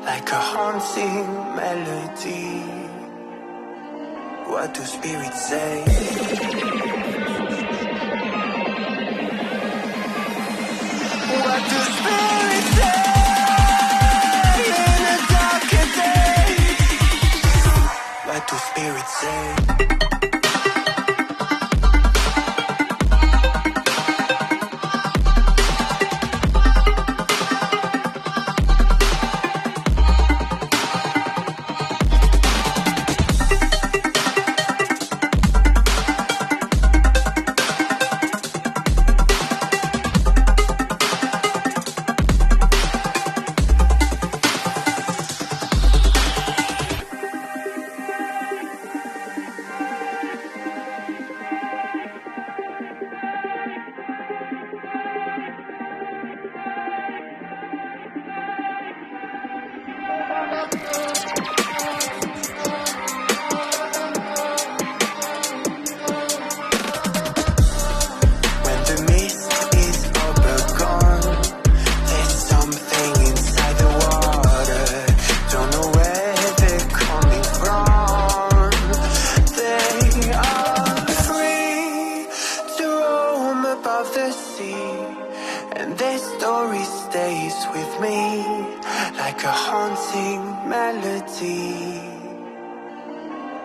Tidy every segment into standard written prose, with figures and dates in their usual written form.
like a haunting melody. What do spirits say? What do spirits say in a darker day? What do spirits say?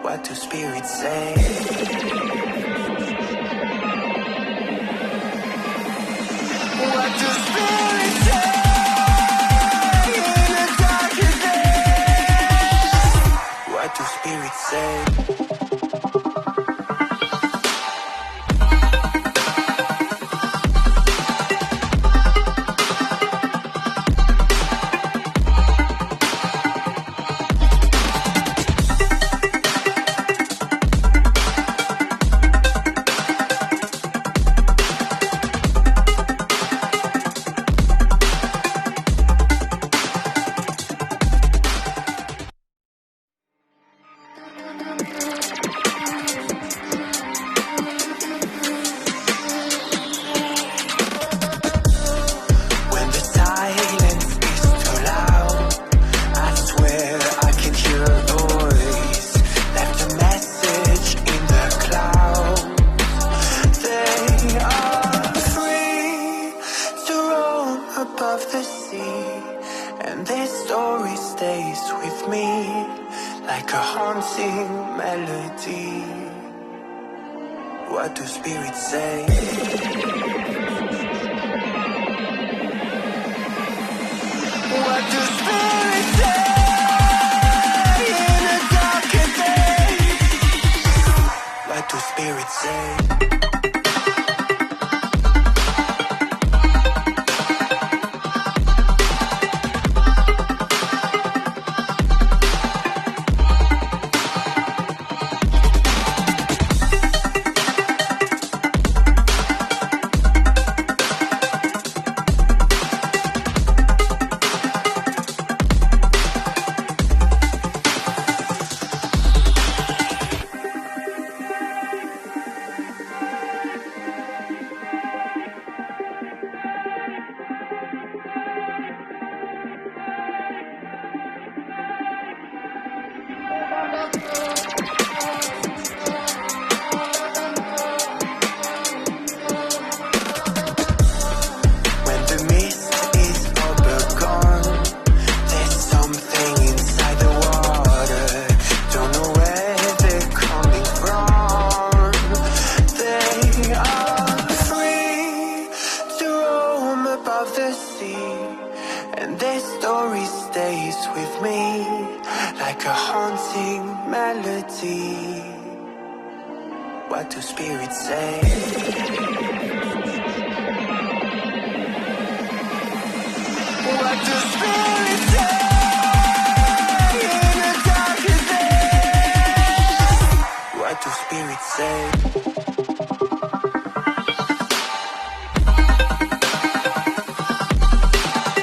What do spirits say? What do spirits say in a darker day? What do spirits say? What do spirits say? What do spirits say in a darker day? What do spirits say? What do spirits say? What do spirits say in a darker day? What do spirits say?